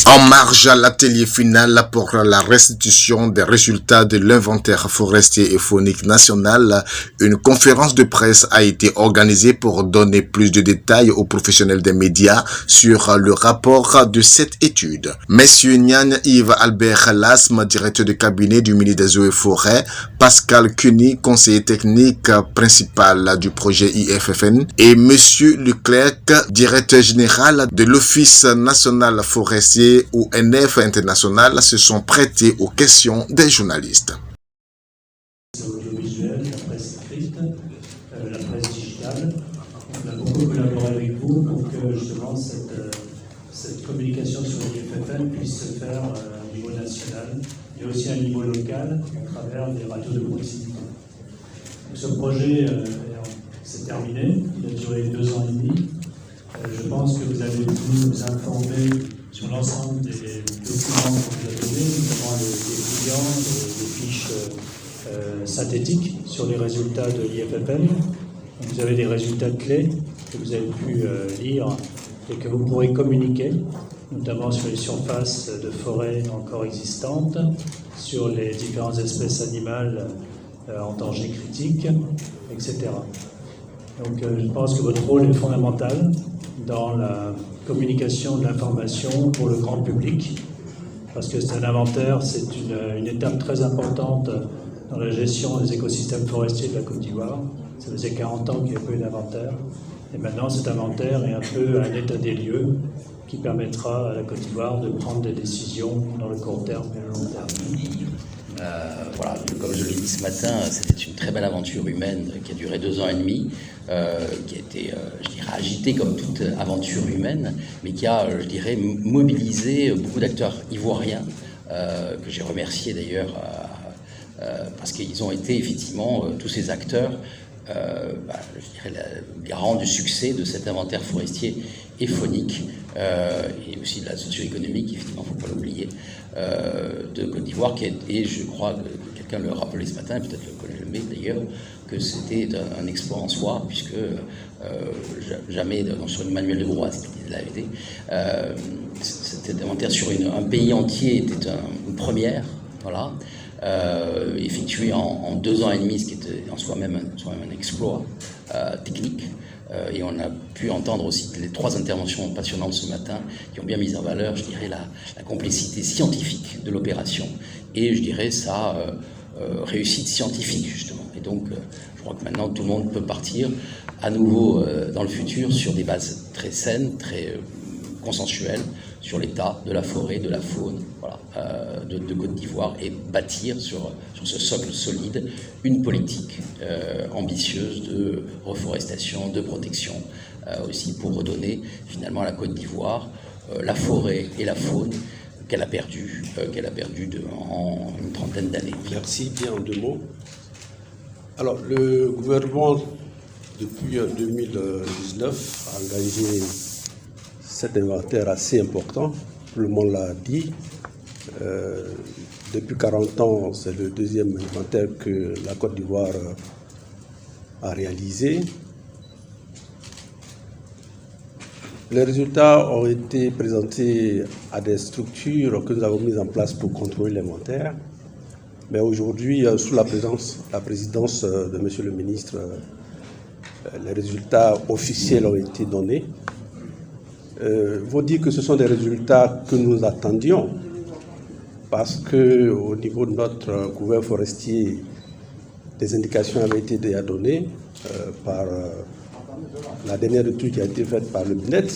En marge à l'atelier final pour la restitution des résultats de l'inventaire forestier et faunique national, une conférence de presse a été organisée pour donner plus de détails aux professionnels des médias sur le rapport de cette étude. Monsieur Nian Yves Albert Lasme, directeur de cabinet du ministre des Eaux et Forêts, Pascal Cuny, conseiller technique principal du projet IFFN, et Monsieur Leclerc, directeur général de l'Office national forestier ou NF International, se sont prêtés aux questions des journalistes. L'audiovisuel, la presse écrite, la presse digitale. On a beaucoup collaboré avec vous pour que justement cette communication sur l'IFFN puisse se faire à niveau national et aussi à un niveau local à travers des radios de proximité. Donc, ce projet s'est terminé, il a duré 2 ans et demi. Je pense que vous avez pu nous informer sur l'ensemble des documents qu'on vous a donnés, notamment les clients, les fiches synthétiques sur les résultats de l'IFFN. Vous avez des résultats clés que vous avez pu lire et que vous pourrez communiquer, notamment sur les surfaces de forêt encore existantes, sur les différentes espèces animales en danger critique, etc. Donc je pense que votre rôle est fondamental dans la communication de l'information pour le grand public, parce que c'est un inventaire, c'est une étape très importante dans la gestion des écosystèmes forestiers de la Côte d'Ivoire. Ça faisait 40 ans qu'il n'y avait pas eu d'inventaire, et maintenant cet inventaire est un peu un état des lieux qui permettra à la Côte d'Ivoire de prendre des décisions dans le court terme et le long terme. Voilà, comme je l'ai dit ce matin, c'était une très belle aventure humaine qui a duré 2 ans et demi, qui a été, je dirais, agitée comme toute aventure humaine, mais qui a, je dirais, mobilisé beaucoup d'acteurs ivoiriens, que j'ai remerciés d'ailleurs, parce qu'ils ont été effectivement, tous ces acteurs, je dirais, garants du succès de cet inventaire forestier et faunique, et aussi de la socio-économique, effectivement, il ne faut pas l'oublier, de Côte d'Ivoire, et je crois que quelqu'un le rappelait ce matin, peut-être le collègue Lemay d'ailleurs, que c'était un exploit en soi, puisque jamais, sur une manuel de Gros, c'était de l'AFD, cet inventaire sur un pays entier était une première, voilà, effectué en 2 ans et demi, ce qui était en soi-même un exploit technique. Et on a pu entendre aussi les 3 interventions passionnantes ce matin qui ont bien mis en valeur, je dirais, la complexité scientifique de l'opération et, je dirais, sa réussite scientifique, justement. Et donc, je crois que maintenant, tout le monde peut partir à nouveau dans le futur sur des bases très saines, très consensuelles, sur l'état de la forêt, de la faune, voilà, de Côte d'Ivoire, et bâtir sur ce socle solide une politique ambitieuse de reforestation, de protection, aussi pour redonner finalement à la Côte d'Ivoire la forêt et la faune qu'elle a perdu en une trentaine d'années. Merci, bien en 2 mots. Alors, le gouvernement, depuis 2019, a engagé cet inventaire assez important, tout le monde l'a dit. Depuis 40 ans, c'est le 2e inventaire que la Côte d'Ivoire a réalisé. Les résultats ont été présentés à des structures que nous avons mises en place pour contrôler l'inventaire. Mais aujourd'hui, sous la présidence de M. le ministre, les résultats officiels ont été donnés. Il faut dire que ce sont des résultats que nous attendions, parce qu'au niveau de notre couvert forestier, des indications avaient été déjà données par la dernière étude qui a été faite par le BNET,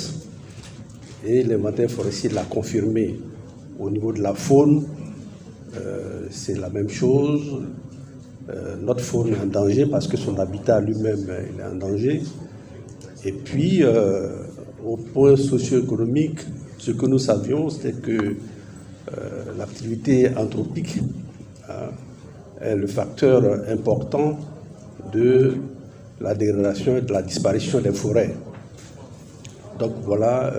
et l'inventaire forestier l'a confirmé. Au niveau de la faune, c'est la même chose. Notre faune est en danger parce que son habitat lui-même est en danger. Et puis, au point socio-économique, ce que nous savions, c'était que l'activité anthropique est le facteur important de la dégradation et de la disparition des forêts. Donc voilà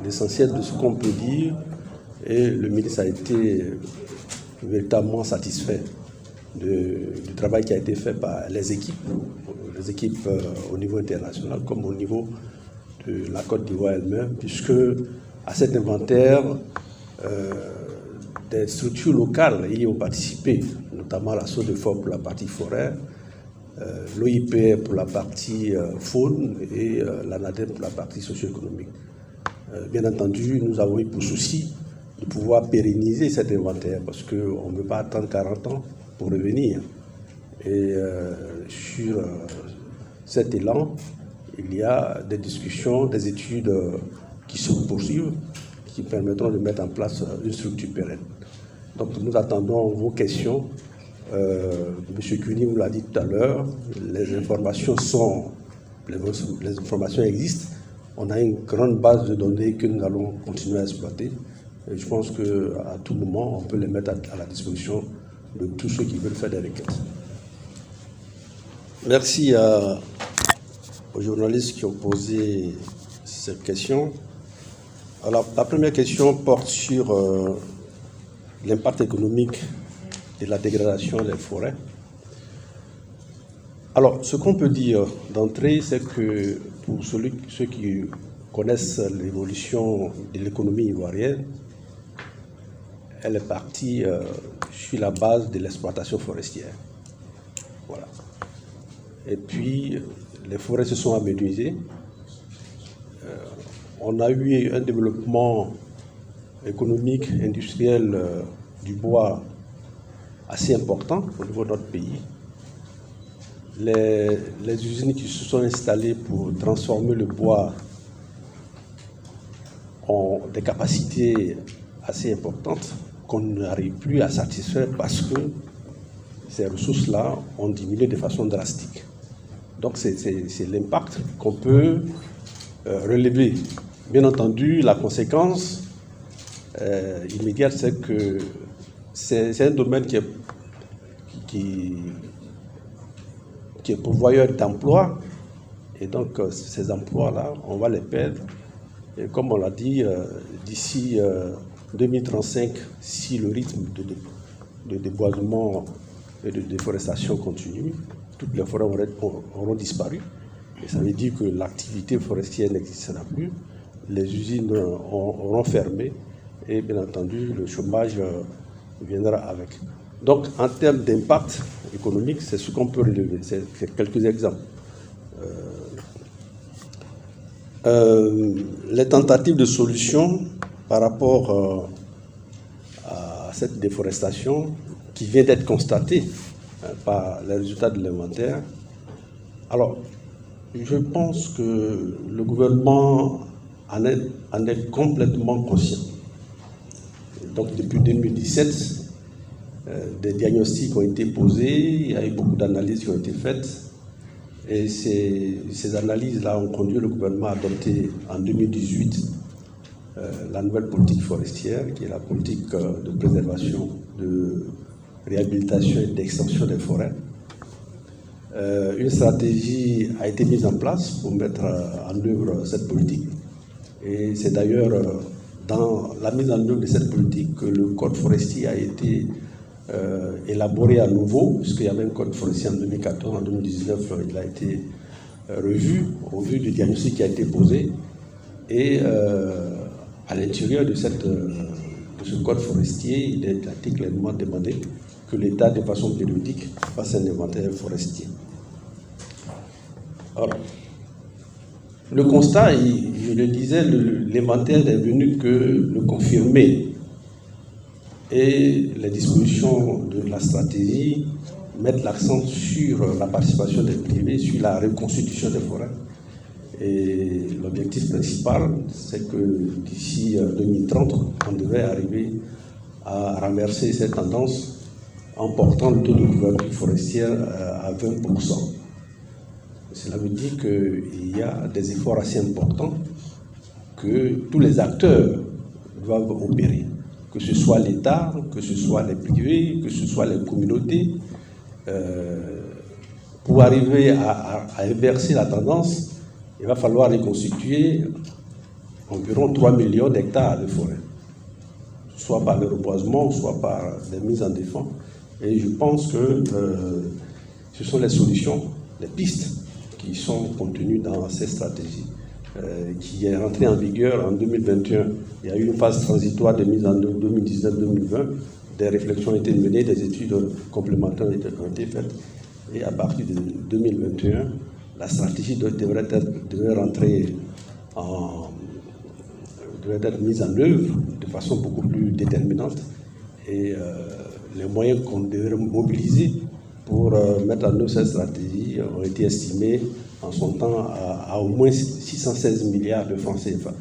l'essentiel de ce qu'on peut dire, et le ministre a été véritablement satisfait du travail qui a été fait par les équipes au niveau international comme au niveau de la Côte d'Ivoire elle-même, puisque à cet inventaire des structures locales y ont participé, notamment la SODEFOP pour la partie forêt, l'OIPR pour la partie faune et l'ANADEM pour la partie socio-économique. Bien entendu, nous avons eu pour souci de pouvoir pérenniser cet inventaire parce qu'on ne peut pas attendre 40 ans pour revenir. Et sur cet élan, il y a des discussions, des études qui se poursuivent, qui permettront de mettre en place une structure pérenne. Donc nous attendons vos questions. M. Cuny vous l'a dit tout à l'heure, les informations existent. On a une grande base de données que nous allons continuer à exploiter. Et je pense qu'à tout moment, on peut les mettre à la disposition de tous ceux qui veulent faire des requêtes. Merci aux journalistes qui ont posé cette question. Alors, la première question porte sur l'impact économique de la dégradation des forêts. Alors, ce qu'on peut dire d'entrée, c'est que pour ceux qui connaissent l'évolution de l'économie ivoirienne, elle est partie sur la base de l'exploitation forestière. Voilà. Et puis, les forêts se sont amenuisées. On a eu un développement économique, industriel du bois assez important au niveau de notre pays. Les usines qui se sont installées pour transformer le bois ont des capacités assez importantes qu'on n'arrive plus à satisfaire parce que ces ressources-là ont diminué de façon drastique. Donc c'est l'impact qu'on peut relever. Bien entendu, la conséquence immédiate, c'est que c'est un domaine qui est pourvoyeur d'emplois, et donc ces emplois-là, on va les perdre. Et comme on l'a dit, d'ici 2035, si le rythme de déboisement et de déforestation continue, toutes les forêts auront disparu. Et ça veut dire que l'activité forestière n'existera plus, les usines auront fermé, et bien entendu, le chômage viendra avec. Donc, en termes d'impact économique, c'est ce qu'on peut relever. C'est quelques exemples. Les tentatives de solution par rapport à cette déforestation qui vient d'être constatée par les résultats de l'inventaire. Alors, je pense que le gouvernement en est complètement conscient. Donc, depuis 2017, des diagnostics ont été posés, il y a eu beaucoup d'analyses qui ont été faites. Et ces analyses-là ont conduit le gouvernement à adopter en 2018 la nouvelle politique forestière, qui est la politique de préservation, de réhabilitation et d'extension des forêts. Une stratégie a été mise en place pour mettre en œuvre cette politique. Et c'est d'ailleurs dans la mise en œuvre de cette politique que le code forestier a été élaboré à nouveau, puisqu'il y avait un code forestier en 2014, en 2019, il a été revu au vu du diagnostic qui a été posé. Et à l'intérieur de ce code forestier, il a été clairement demandé que l'État, de façon périodique, fasse un inventaire forestier. Alors, le constat, je le disais, l'inventaire n'est venu que le confirmer. Et les dispositions de la stratégie mettent l'accent sur la participation des privés, sur la reconstitution des forêts. Et l'objectif principal, c'est que d'ici 2030, on devait arriver à renverser cette tendance en portant le taux de couverture forestière à 20%. Cela veut dire qu'il y a des efforts assez importants que tous les acteurs doivent opérer, que ce soit l'État, que ce soit les privés, que ce soit les communautés, pour arriver à inverser la tendance. Il va falloir reconstituer environ 3 millions d'hectares de forêt, soit par le reboisement, soit par des mises en défense. Et je pense que ce sont les solutions, les pistes qui sont contenues dans ces stratégies. qui est rentré en vigueur en 2021. Il y a eu une phase transitoire de mise en œuvre 2019-2020. Des réflexions ont été menées, des études complémentaires ont été faites. Et à partir de 2021, la stratégie devrait être mise en œuvre de façon beaucoup plus déterminante. Et les moyens qu'on devrait mobiliser pour mettre en œuvre cette stratégie ont été estimés en son temps à au moins 616 milliards de francs CFA.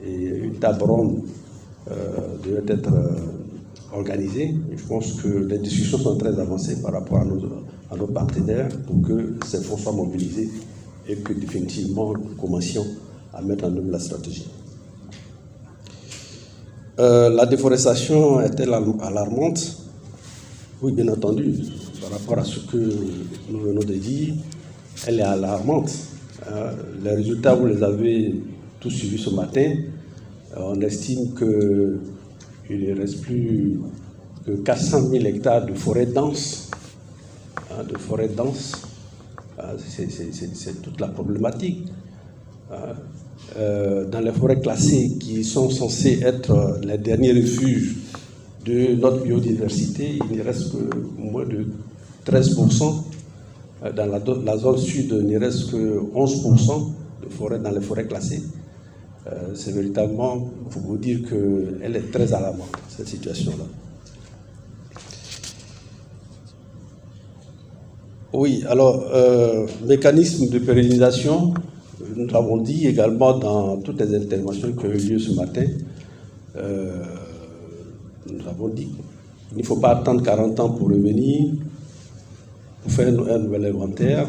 Et une table ronde devrait être organisée. Je pense que les discussions sont très avancées par rapport à nos partenaires pour que ces fonds soient mobilisés et que définitivement nous commencions à mettre en œuvre la stratégie. La déforestation est-elle alarmante? Oui, bien entendu. Par rapport à ce que nous venons de dire, elle est alarmante. Les résultats, vous les avez tous suivis ce matin. On estime qu'il ne reste plus que 400 000 hectares de forêts denses. C'est toute la problématique. Dans les forêts classées qui sont censées être les derniers refuges de notre biodiversité, il ne reste que moins de 13%. Dans la zone sud, il ne reste que 11% de forêts dans les forêts classées. C'est véritablement, pour vous dire qu'elle est très alarmante, cette situation-là. Oui, alors, mécanisme de pérennisation, nous l'avons dit également dans toutes les interventions qui ont eu lieu ce matin. Nous avons dit qu'il ne faut pas attendre 40 ans pour revenir, pour faire un nouvel inventaire.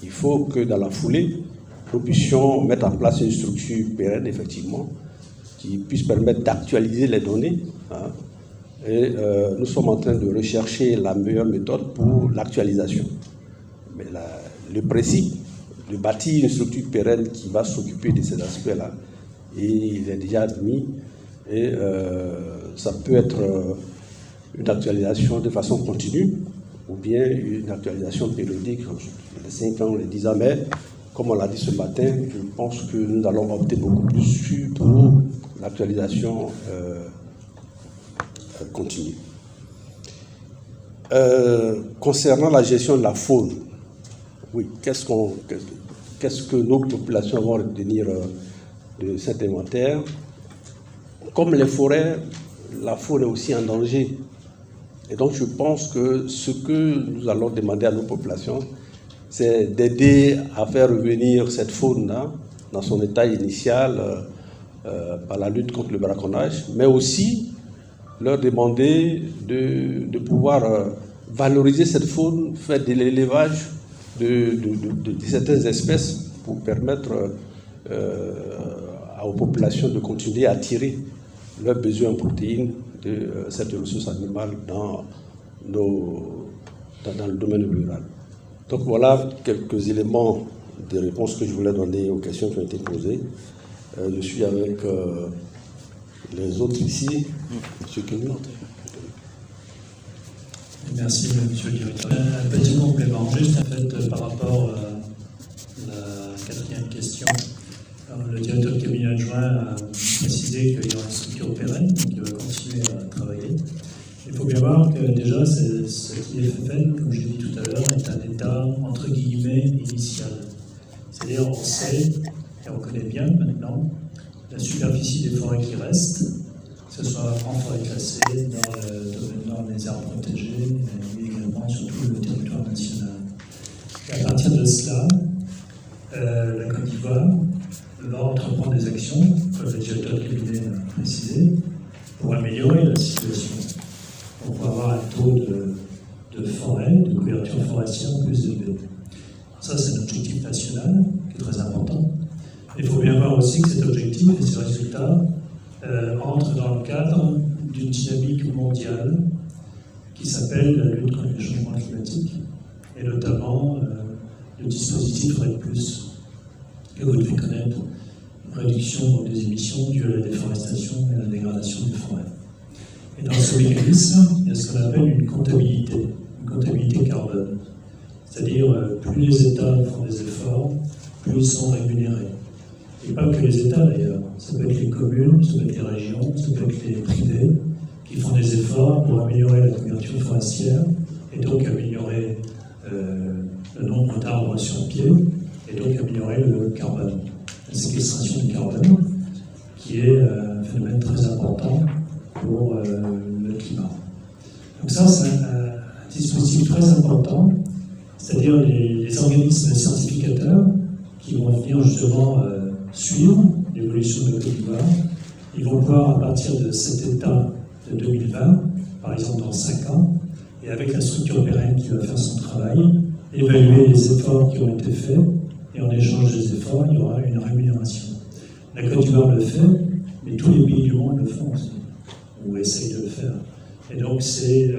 Il faut que dans la foulée, nous puissions mettre en place une structure pérenne, effectivement, qui puisse permettre d'actualiser les données. Et nous sommes en train de rechercher la meilleure méthode pour l'actualisation. Mais le principe de bâtir une structure pérenne qui va s'occuper de ces aspects-là, et il est déjà admis, et ça peut être une actualisation de façon continue, ou bien une actualisation périodique, les 5 ans, les 10 ans, mais comme on l'a dit ce matin, je pense que nous allons opter beaucoup plus pour l'actualisation continue. Concernant la gestion de la faune, oui, qu'est-ce que nos populations vont retenir de cet inventaire? Comme les forêts, la faune est aussi en danger. Et donc je pense que ce que nous allons demander à nos populations, c'est d'aider à faire revenir cette faune-là dans son état initial par la lutte contre le braconnage, mais aussi leur demander de pouvoir valoriser cette faune, faire de l'élevage de certaines espèces pour permettre aux populations de continuer à attirer leurs besoins en protéines de cette ressource animale dans le domaine rural. Donc voilà quelques éléments de réponse que je voulais donner aux questions qui ont été posées. Je suis avec les autres ici. Monsieur Kenny. Merci, monsieur le directeur. Un petit complément, juste en fait par rapport à la quatrième question. Alors, le directeur de cabinet adjoint a précisé qu'il y aura une structure pérenne, donc il va continuer à travailler. Il faut bien voir que déjà, ce qui est fait, comme j'ai dit tout à l'heure, est un état entre guillemets initial. C'est-à-dire, on sait, et on connaît bien maintenant, la superficie des forêts qui restent, que ce soit en forêt classée, dans les aires protégées, mais également sur tout le territoire national. Et à partir de cela, la Côte d'Ivoire va entreprendre des actions, comme le directeur de cabinet a précisé, pour améliorer la situation, pour avoir un taux de forêt, de couverture forestière plus élevé. Ça, c'est un objectif national qui est très important. Il faut bien voir aussi que cet objectif et ces résultats entrent dans le cadre d'une dynamique mondiale qui s'appelle la lutte contre les changements climatiques, et notamment le dispositif RED+, que vous devez connaître, réduction des émissions dues à la déforestation et à la dégradation des forêts. Et dans ce mécanisme, il y a ce qu'on appelle une comptabilité carbone. C'est-à-dire, plus les États font des efforts, plus ils sont rémunérés. et pas que les États d'ailleurs. Ça peut être les communes, ça peut être les régions, ça peut être les privés, qui font des efforts pour améliorer la couverture forestière, et donc améliorer le nombre d'arbres sur pied, et donc améliorer le carbone, la séquestration du carbone, qui est un phénomène très important pour le climat. Donc ça, c'est un dispositif très important, c'est-à-dire les organismes certificateurs qui vont venir justement suivre l'évolution de la Côte d'Ivoire. Ils vont pouvoir, à partir de cet état de 2020, par exemple dans 5 ans, et avec la structure pérenne qui va faire son travail, évaluer les efforts qui ont été faits, et en échange des efforts, il y aura une rémunération. La Côte d'Ivoire le fait, mais tous les pays du monde le font aussi, ou essayent de le faire. Et donc c'est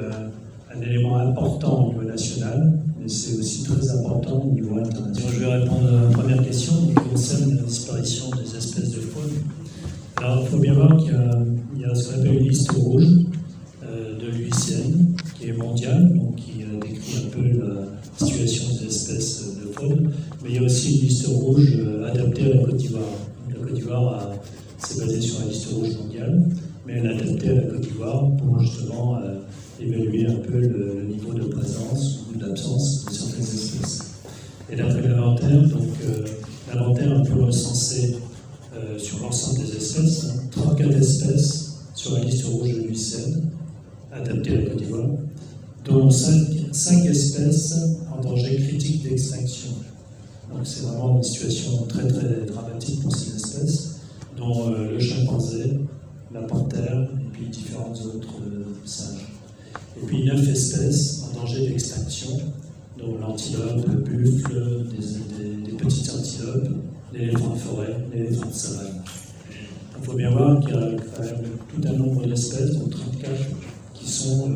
un élément important au niveau national, mais c'est aussi très important au niveau international. Je vais répondre à la première question qui concerne la disparition des espèces de faune. Alors il faut bien voir qu'il y a ce qu'on appelle une liste rouge de l'UICN, qui est mondiale, donc qui décrit un peu la situation des espèces de faune, mais il y a aussi une liste rouge adaptée à la Côte d'Ivoire. La Côte d'Ivoire s'est basée sur la liste rouge mondiale, mais elle est adaptée à la Côte d'Ivoire pour justement évaluer un peu le niveau de présence ou d'absence de certaines espèces. Et d'après l'inventaire, donc l'inventaire a pu recenser sur l'ensemble des espèces, 34 espèces sur la liste rouge de l'UICN, adaptée à la Côte d'Ivoire, dont 5 espèces en danger critique d'extinction. Donc c'est vraiment une situation très très dramatique pour ces espèces, dont le chimpanzé, la panthère et puis différentes autres singes. Et puis 9 espèces en danger d'extinction, dont l'antilope, le buffle, des petites antilopes, l'éléphant de forêt, l'éléphant de savane. Il faut bien voir qu'il y a quand même tout un nombre d'espèces, donc 34, qui sont,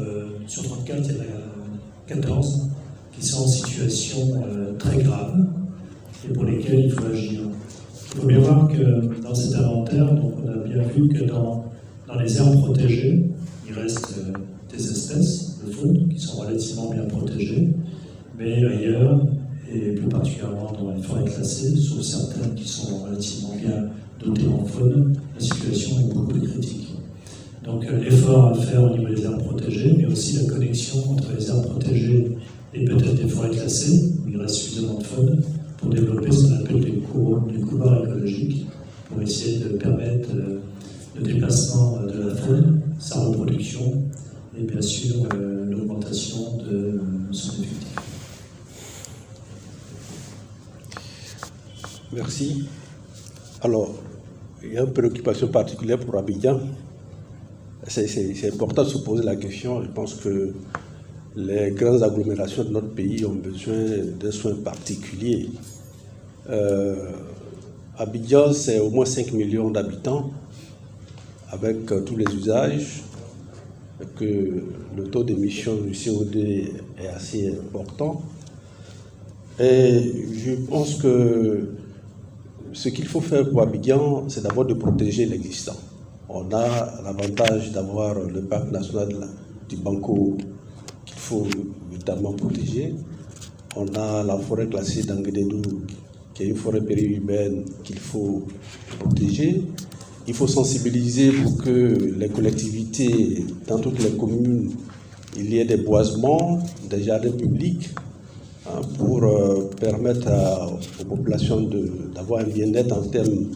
sur 34, il y en a 14 qui sont en situation très grave et pour lesquelles il faut agir. Il faut bien voir que dans cet inventaire, donc on a bien vu que dans les aires protégées, il reste des espèces de faune qui sont relativement bien protégées, mais ailleurs, et plus particulièrement dans les forêts classées, sauf certaines qui sont relativement bien dotées en faune, la situation est beaucoup plus critique. Donc l'effort à faire au niveau des aires protégées, mais aussi la connexion entre les aires protégées et peut-être des forêts classées, où il reste suffisamment de faune, pour développer ce qu'on appelle des couloirs écologiques, pour essayer de permettre le déplacement de la faune, sa reproduction, et bien sûr l'augmentation de son effectif. Merci. Alors, il y a une préoccupation particulière pour Abidjan. C'est important de se poser la question. Je pense que les grandes agglomérations de notre pays ont besoin d'un soin particulier. Abidjan, c'est au moins 5 millions d'habitants, avec tous les usages, que le taux d'émission du CO2 est assez important. Et je pense que ce qu'il faut faire pour Abidjan, c'est d'abord de protéger l'existant. On a l'avantage d'avoir le parc national du Banco qu'il faut notamment protéger. On a la forêt classée d'Anguédédou, qui est une forêt périurbaine qu'il faut protéger. Il faut sensibiliser pour que les collectivités, dans toutes les communes, il y ait des boisements, des jardins publics, pour permettre aux populations d'avoir un bien-être en termes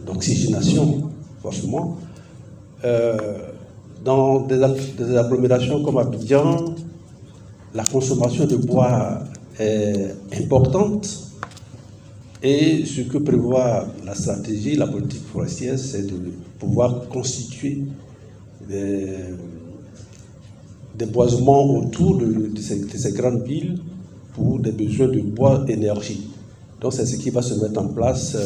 d'oxygénation, forcément. Dans des agglomérations comme Abidjan, la consommation de bois est importante et ce que prévoit la stratégie, la politique forestière, c'est de pouvoir constituer des boisements autour de ces grandes villes pour des besoins de bois énergie. Donc c'est ce qui va se mettre en place.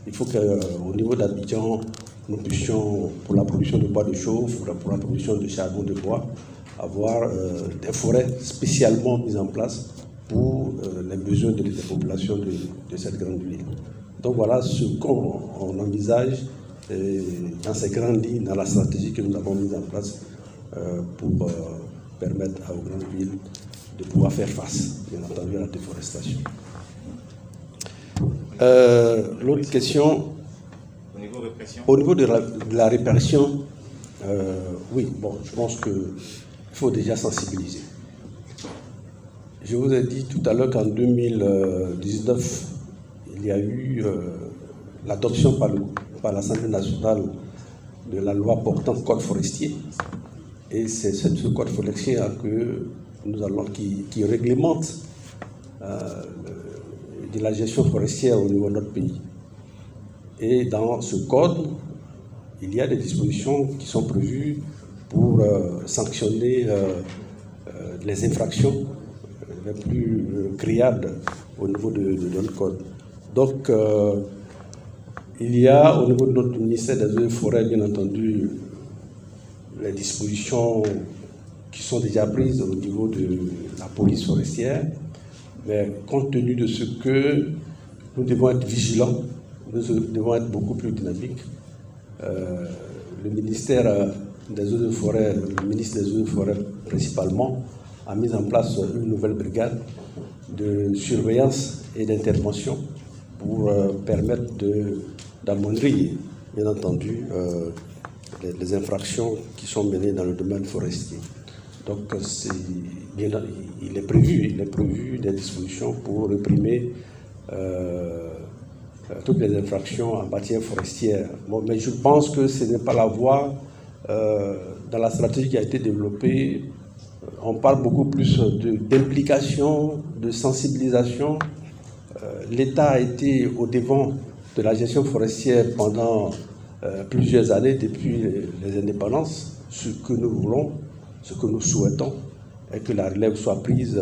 Il faut qu'au niveau d'Abidjan, nous puissions, pour la production de bois de chauffe, pour la production de charbon de bois, avoir des forêts spécialement mises en place pour les besoins des populations de cette grande ville. Donc voilà ce qu'on envisage dans ces grandes lignes, dans la stratégie que nous avons mise en place pour permettre aux grandes villes de pouvoir faire face, bien entendu, à la déforestation. L'autre question, Au niveau répression. au niveau de la répression, oui, bon, je pense qu'il faut déjà sensibiliser. Je vous ai dit tout à l'heure qu'en 2019, il y a eu l'adoption par l'Assemblée nationale de la loi portant code forestier. Et c'est ce code forestier que nous allons, qui réglemente de la gestion forestière au niveau de notre pays. Et dans ce code, il y a des dispositions qui sont prévues pour sanctionner les infractions les plus criardes au niveau de notre code. Donc, il y a au niveau de notre ministère des Eaux et Forêts, bien entendu, les dispositions qui sont déjà prises au niveau de la police forestière, mais compte tenu de ce que nous devons être vigilants, nous devons être beaucoup plus dynamiques. Le ministère des Eaux et Forêts, le ministre des Eaux et Forêts principalement, a mis en place une nouvelle brigade de surveillance et d'intervention pour permettre d'amoindrir, bien entendu, les infractions qui sont menées dans le domaine forestier. Donc, il est prévu des dispositions pour réprimer toutes les infractions en matière forestière. Bon, mais je pense que ce n'est pas la voie. Dans la stratégie qui a été développée, on parle beaucoup plus d'implication, de sensibilisation. L'État a été au devant de la gestion forestière pendant plusieurs années depuis les indépendances. Ce que nous voulons, ce que nous souhaitons, est que la relève soit prise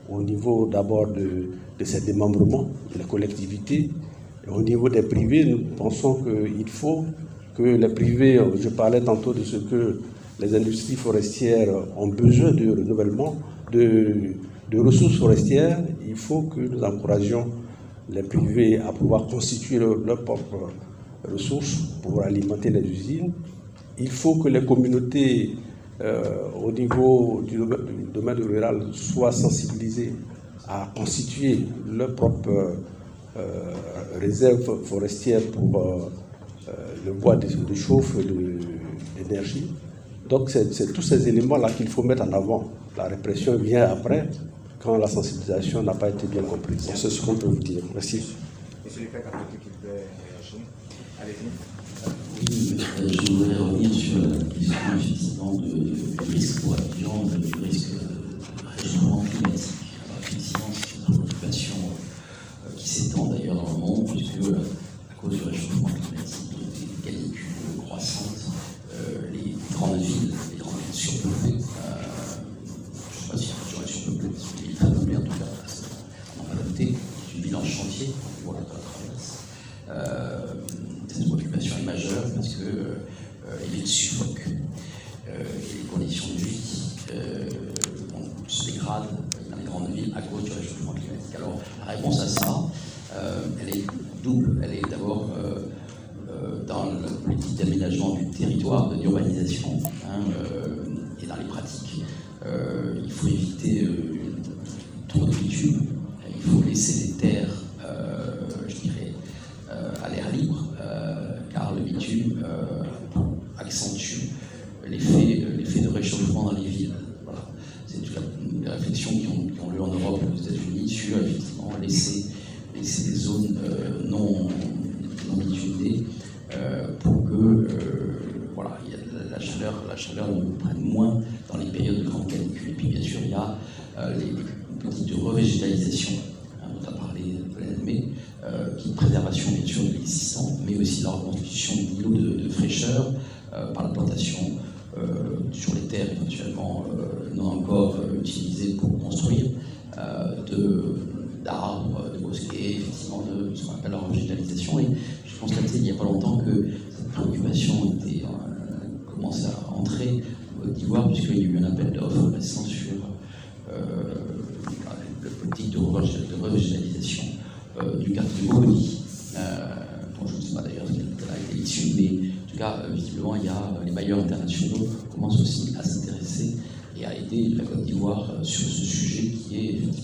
au niveau d'abord de ces démembrements, de la collectivité. Et au niveau des privés, nous pensons qu'il faut que les privés, je parlais tantôt de ce que les industries forestières ont besoin de renouvellement, de ressources forestières. Il faut que nous encouragions les privés à pouvoir constituer leurs propres ressources pour alimenter les usines. Il faut que les communautés au niveau du domaine rural soient sensibilisées à constituer leurs propres réserves forestières pour le bois de chauffe et d'énergie. Donc c'est tous ces éléments-là qu'il faut mettre en avant. La répression vient après, quand la sensibilisation n'a pas été bien comprise. C'est ce qu'on peut vous dire. Merci. Monsieur le Président, qui peut réagir. Oui, Allez-y. je voudrais revenir sur la question effectivement du risque pour Abidjan, du risque de réchauffement climatique. Alors effectivement, c'est une préoccupation qui s'étend d'ailleurs dans le monde, puisque à cause du réchauffement climatique, des canicules croissantes, les grandes villes surpeuplées, je ne sais pas si j'aurais surpeuplé, parce qu'il est très peuplé en tout cas, on va adapter, c'est une ville en chantier, on voit la traverse. Cette préoccupation est majeure parce que les villes suffoquent, et les conditions de vie se dégradent dans les grandes villes à cause du réchauffement climatique. Alors la réponse à ça, elle est double. Elle est d'abord dans la politique d'aménagement du territoire, d'urbanisation, et dans les pratiques. Il faut éviter trop de bitume, il faut laisser les terres, je dirais, à l'air libre, car le bitume accentue l'effet de réchauffement dans les villes. Voilà. C'est des réflexions qui ont lieu en Europe et aux États-Unis sur effectivement laisser des zones non bitumées pour que voilà, la chaleur nous prenne moins dans les périodes de grande canicule. Et puis bien sûr, il y a les politiques de revégétalisation, dont a parlé Hélène, qui est une préservation bien sûr de l'existant, mais aussi la reconstitution d'îlots de fraîcheur par la plantation sur les terres éventuellement non encore utilisées pour construire, d'arbres, de bosquets, effectivement de ce qu'on appelle la revégétalisation. Et je constatais il n'y a pas longtemps que cette préoccupation commence à entrer en Côte d'Ivoire, puisqu'il y a eu un appel d'offres récent sur la politique de revégétalisation du quartier de Boboli, dont je ne sais pas d'ailleurs quelle a été issue, mais en tout cas, visiblement, il y a les bailleurs internationaux commencent aussi à s'intéresser et à aider la Côte d'Ivoire sur ce sujet qui est effectivement